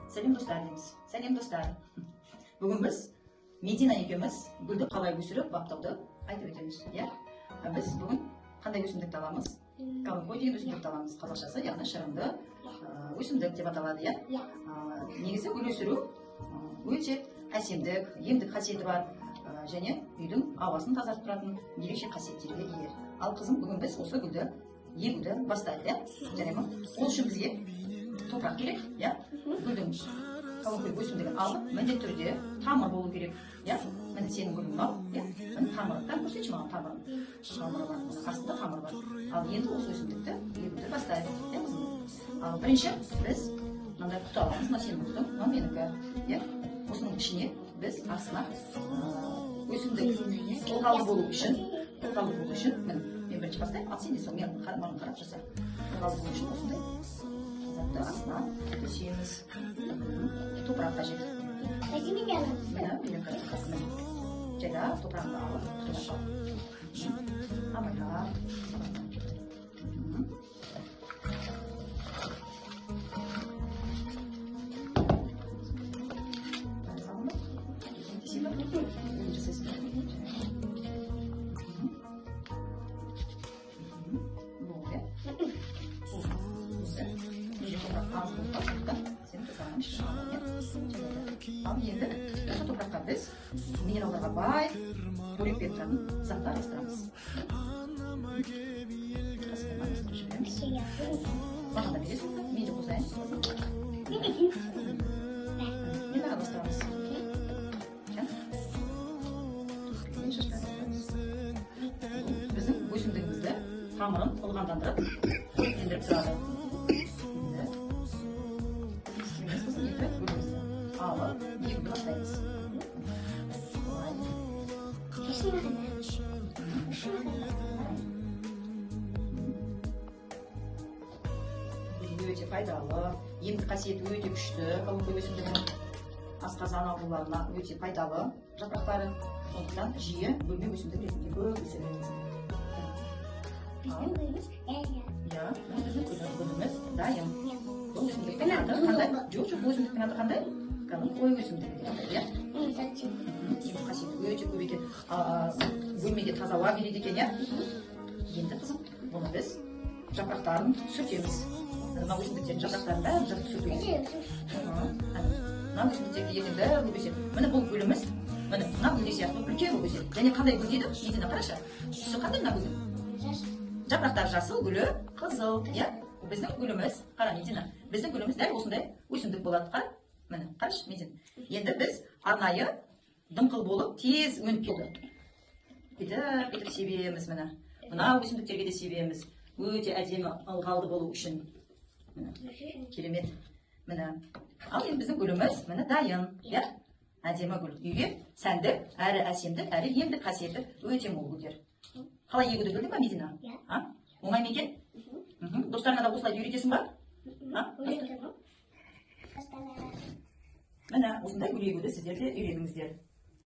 Сәлем достар дейміз. Сәлем достар. Бүгін біз Медина екеуміз гүлді қалай өсіріп баптауды айтып өтеміз. Біз бүгін қандай өсімдікті аламыз? Калмыкой деген өсімдікті аламыз. Қазақшасы, яғни шырынды өсімдік деп аталады. Негізі гүл өсіру өте әсемдік, емдік қасиеті бар және үйдің ауасын тазартып тұратын ерекше қасиеттерге ие. Ал қызым, бүгін біз осы гүлді егуді бастайды. Ол үшін бізге топырақ керек, гүлдің калмыкой өсімдігін алып, міндетті түрде тамыр болу керек. Міне сенің гүлің мынау, тамыры, көрсетші маған тамырын. Тамыры бар, астында тамыр бар. Ал енді осы өсімдікті егуді бастайды. Ал бірінші біз мынандай құты аламыз, мына сенің құтың, мына менікі. Осының ішіне біз астына өсімдік қолғалы болу үшін, мен бірінші бастаймын, ал сен де сол мен қарап жаса. Қолғалы болу үшін осындай затты астына төсейміз. Топырақ қажет. Менікі жайда топырағымды алып, құтыға салып. Абайлап. Ал енді осы топыраққа біз минералдарға бай бөлек беріп тұратын заттар араластырамыз. Маған да бересің бе? Мен де қосайын. Мен араластырамыз. Біздің өсімдігімізді тамырын ылғалдандырып ендіріп тұрады. Алып, егуді бастаймыз. Өте пайдалы, емдік қасиеті өте күшті, калмыкой өсімдігінің асқазан ауруларына өте пайдалы жапырақтары. Сондықтан жиі бөлме өсімдік ретінде көп өсіріледі. Біздің гүліміз дайын. Бұл өсімдіктің аты қандай? Жоқ, бұл өсімдіктің аты қандай? Калмыкой өсімдігі деп атайды. Емдік қасиеті өте көп екен. Бөлмеге таза ауа береді екен. Енді қызым, бұны біз жапырақтарын сүртеміз. Мына өсімдіктердің жапырақтарын бәрін сүртеміз. Мына өсімдіктерді ертең бәрі өседі. Міне бұл гүліміз, міне мына гүлде сияқты үлкен болып өседі. Және қандай гүл дейді? Медина, қарашы. Түсі қандай мына гүлдің? Жапырақтар жасыл, гүлі қызыл. Біздің гүліміз, қара Медина, біздің гүліміз дәл осындай өсімдік болады. Қара, міне, қарашы Медина. Енді біз арнайы дымқыл болып тез өніп келді. Бүйтіп себеміз, міне. Мына өсімдіктерге де себеміз. Өте әдемі ылғалды болу үшін. Керемет. Міне. Ал енді біздің гүліміз, міне, дайын. Әдемі гүл. Үйге сәндік, әрі әсемдік, әрі емдік қасиеті өте мол гүлдер. Қалай егуді білдің ба, Медина? Оңай ма екен? Достарыңа да осылай үйретесің ба? Міне, осындай гүл егуді сіздер де үйреніңіздер.